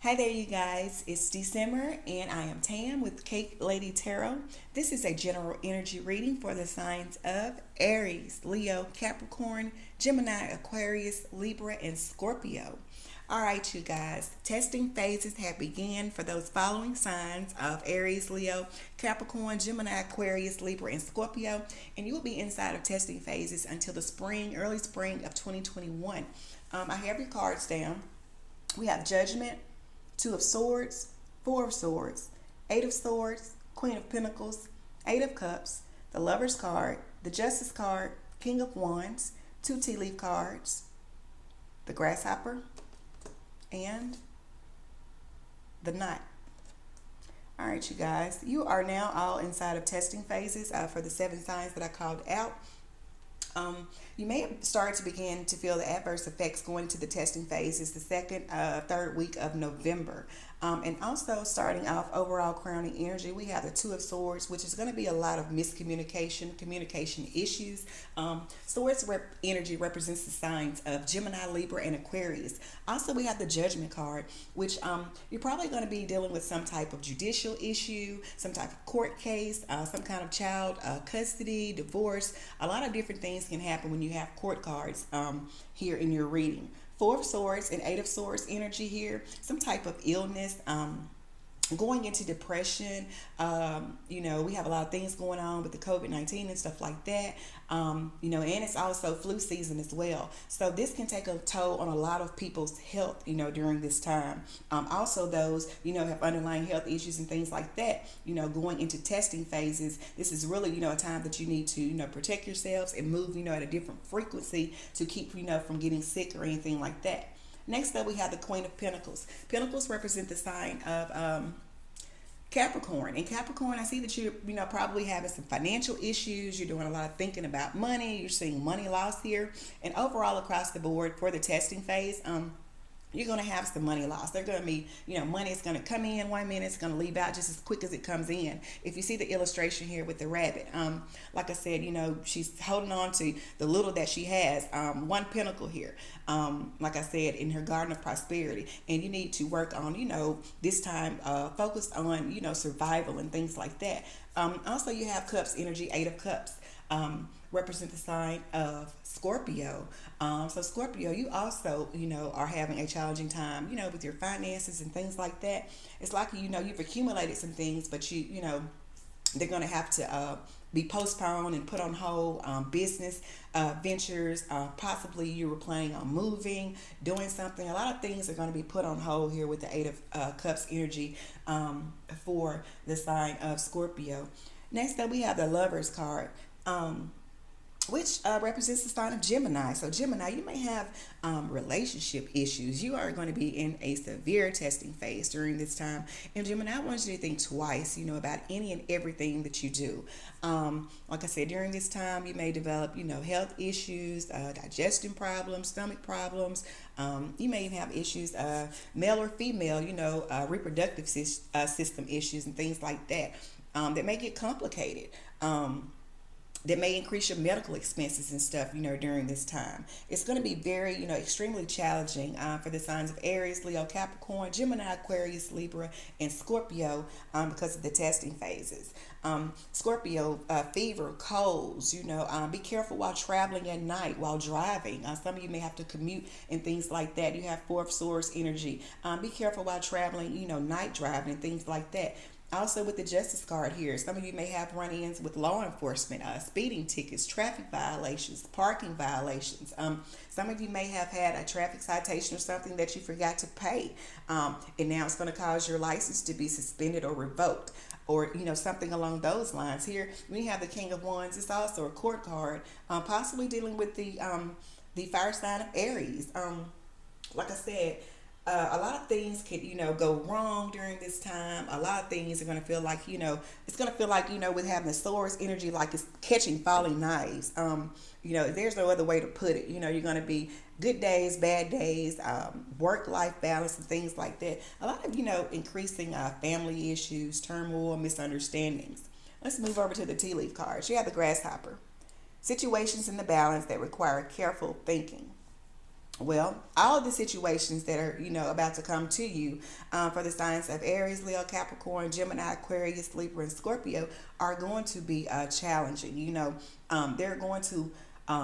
Hi there, you guys. It's December, and I am Tam with Cake Lady Tarot. This is a general energy reading for the signs of Aries, Leo, Capricorn, Gemini, Aquarius, Libra, and Scorpio. All right, you guys. Testing phases have begun for those following signs of Aries, Leo, Capricorn, Gemini, Aquarius, Libra, and Scorpio, and you will be inside of testing phases until the spring, early spring of 2021. I have your cards down. We have Judgment, Two of Swords, Four of Swords, Eight of Swords, Queen of Pentacles, Eight of Cups, the Lover's card, the Justice card, King of Wands, two tea leaf cards, the Grasshopper, and the Knight. All right, you guys, you are now all inside of testing phases for the 7 signs that I called out. You may have started to begin to feel the adverse effects going into the testing phases the second, third week of November. And also starting off overall crowning energy, we have the Two of Swords, which is going to be a lot of miscommunication, communication issues. Swords energy represents the signs of Gemini, Libra, and Aquarius. Also, we have the Judgment card, which you're probably going to be dealing with some type of judicial issue, some type of court case, some kind of child custody, divorce. A lot of different things can happen when you have court cards here in your reading. Four of Swords and Eight of Swords energy here. Some type of illness. Going into depression. We have a lot of things going on with the COVID-19 and stuff like that. And it's also flu season as well. So this can take a toll on a lot of people's health, during this time. Also those, have underlying health issues and things like that, going into testing phases. This is really, a time that you need to, protect yourselves and move, at a different frequency to keep, from getting sick or anything like that. Next up, we have the Queen of Pentacles. Pentacles represent the sign of Capricorn. And Capricorn, I see that you're, probably having some financial issues. You're doing a lot of thinking about money. You're seeing money loss here. And overall, across the board for the testing phase, you're going to have some money loss. They're going to be, money is going to come in 1 minute, it's going to leave out just as quick as it comes in. If you see the illustration here with the rabbit, like I said, she's holding on to the little that she has, one pentacle here, like I said, in her garden of prosperity. And you need to work on, this time focused on, survival and things like that. Also, you have Cups energy, Eight of Cups. Represent the sign of Scorpio. So Scorpio, you also, are having a challenging time, with your finances and things like that. It's like, you've accumulated some things, but they're going to have to be postponed and put on hold. Business ventures, possibly you were planning on moving, doing something. A lot of things are going to be put on hold here with the Eight of Cups energy for the sign of Scorpio. Next up, we have the Lover's card, which represents the sign of Gemini. So Gemini, you may have relationship issues. You are going to be in a severe testing phase during this time. And Gemini, I want you to think twice, about any and everything that you do. Like I said, during this time, you may develop, health issues, digestion problems, stomach problems. You may even have issues, male or female, reproductive system issues and things like that. That may get complicated. That may increase your medical expenses and stuff, during this time. It's going to be very, extremely challenging for the signs of Aries, Leo, Capricorn, Gemini, Aquarius, Libra, and Scorpio because of the testing phases. Scorpio, fever, colds, be careful while traveling at night, while driving. Some of you may have to commute and things like that. You have Four of Swords energy. Be careful while traveling, night driving and things like that. Also with the Justice card here, some of you may have run-ins with law enforcement, speeding tickets, traffic violations, parking violations. Some of you may have had a traffic citation or something that you forgot to pay, and now it's going to cause your license to be suspended or revoked, or something along those lines. Here we have the King of Wands. It's also a court card, possibly dealing with the fire sign of Aries. Like I said, a lot of things could, go wrong during this time. A lot of things are going to feel like, it's going to feel like, with having the swords energy, like it's catching falling knives. There's no other way to put it. You're going to be good days, bad days, work-life balance and things like that. A lot of, increasing family issues, turmoil, misunderstandings. Let's move over to the tea leaf cards. You have the Grasshopper. Situations in the balance that require careful thinking. Well, all of the situations that are, about to come to you for the signs of Aries, Leo, Capricorn, Gemini, Aquarius, Libra, and Scorpio are going to be challenging. They're going to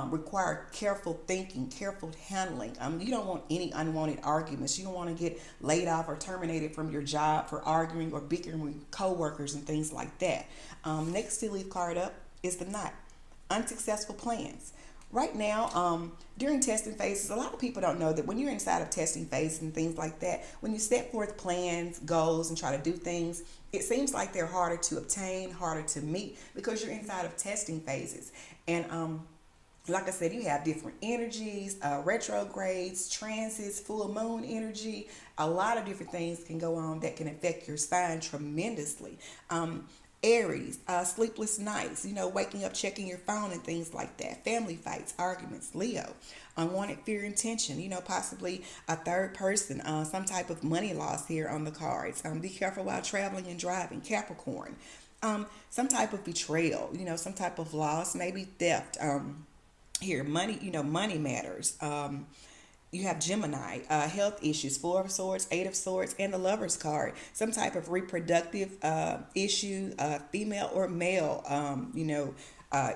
require careful thinking, careful handling. You don't want any unwanted arguments. You don't want to get laid off or terminated from your job for arguing or bickering with coworkers and things like that. Next tea leaf card up is the knot. Unsuccessful plans. Right now, during testing phases, a lot of people don't know that when you're inside of testing phases and things like that, when you set forth plans, goals, and try to do things, it seems like they're harder to obtain, harder to meet because you're inside of testing phases. And like I said, you have different energies, retrogrades, transits, full moon energy. A lot of different things can go on that can affect your sign tremendously. Aries, sleepless nights, waking up, checking your phone and things like that. Family fights, arguments. Leo, unwanted fear and tension, possibly a third person, some type of money loss here on the cards. Be careful while traveling and driving. Capricorn, some type of betrayal, some type of loss, maybe theft. Here, money, money matters. You have Gemini, health issues, Four of Swords, Eight of Swords, and the Lover's card. Some type of reproductive issue, female or male,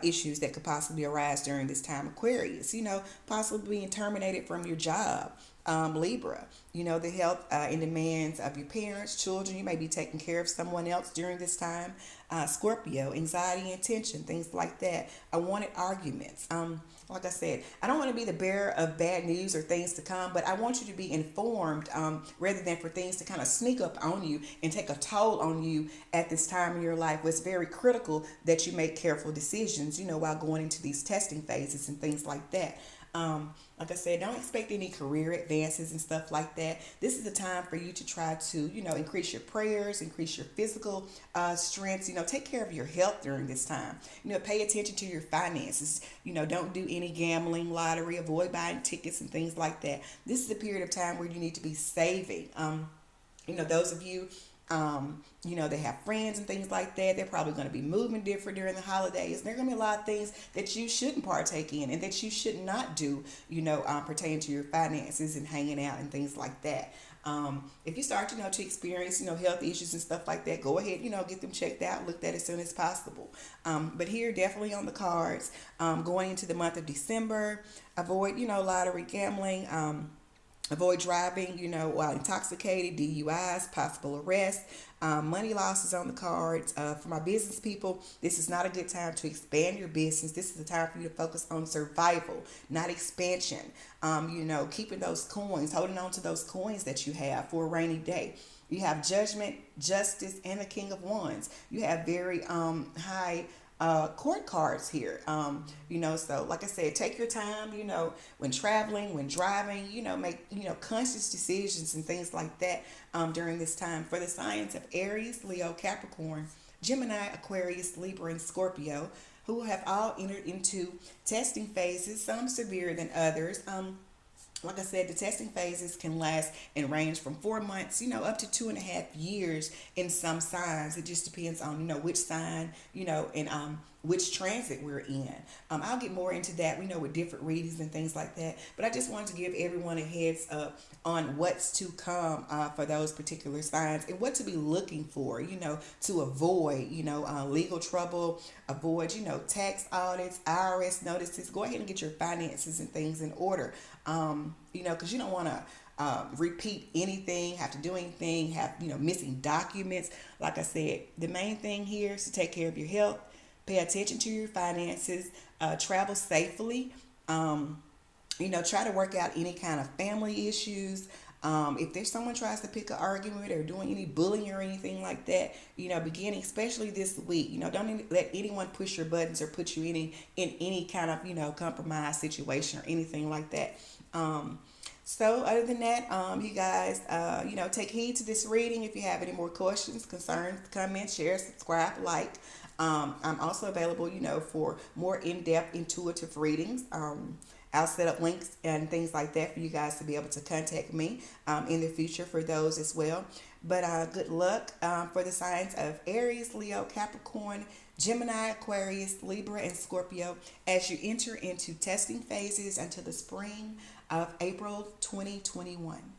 issues that could possibly arise during this time. Aquarius, possibly being terminated from your job. Libra, the health and demands of your parents, children. You may be taking care of someone else during this time. Scorpio, anxiety and tension, things like that. Unwanted arguments. Like I said, I don't want to be the bearer of bad news or things to come, but I want you to be informed rather than for things to kind of sneak up on you and take a toll on you at this time in your life. It's very critical that you make careful decisions, while going into these testing phases and things like that. Like I said, don't expect any career advances and stuff like that. This is a time for you to try to, increase your prayers, increase your physical strengths, take care of your health during this time. Pay attention to your finances. Don't do any gambling, lottery, avoid buying tickets and things like that. This is a period of time where you need to be saving. Those of you they have friends and things like that. They're probably going to be moving different during the holidays. There are going to be a lot of things that you shouldn't partake in and that you should not do, pertaining to your finances and hanging out and things like that. If you start, to experience, health issues and stuff like that, go ahead, get them checked out, looked at as soon as possible. But here, definitely on the cards, going into the month of December, avoid, lottery, gambling, avoid driving, while intoxicated, DUIs, possible arrest, money losses on the cards. For my business people, this is not a good time to expand your business. This is the time for you to focus on survival, not expansion. Keeping those coins, holding on to those coins that you have for a rainy day. You have judgment, justice, and the King of Wands. You have very high court cards here. So like I said, take your time, when traveling, when driving, make, conscious decisions and things like that during this time. For the signs of Aries, Leo, Capricorn, Gemini, Aquarius, Libra, and Scorpio, who have all entered into testing phases, some severe than others. Like I said, the testing phases can last and range from 4 months, up to 2.5 years in some signs. It just depends on, which sign, and which transit we're in. I'll get more into that, with different readings and things like that. But I just wanted to give everyone a heads up on what's to come for those particular signs and what to be looking for, to avoid, legal trouble, avoid, tax audits, IRS notices. Go ahead and get your finances and things in order, because you don't want to repeat anything, have to do anything, have, missing documents. Like I said, the main thing here is to take care of your health, pay attention to your finances, travel safely, try to work out any kind of family issues. If there's someone tries to pick an argument or doing any bullying or anything like that, beginning, especially this week, don't let anyone push your buttons or put you in any kind of, compromise situation or anything like that. So other than that, you guys, take heed to this reading. If you have any more questions, concerns, comments, share, subscribe, like. I'm also available, for more in-depth intuitive readings. I'll set up links and things like that for you guys to be able to contact me in the future for those as well. But good luck for the signs of Aries, Leo, Capricorn, Gemini, Aquarius, Libra, and Scorpio as you enter into testing phases until the spring of April 2021.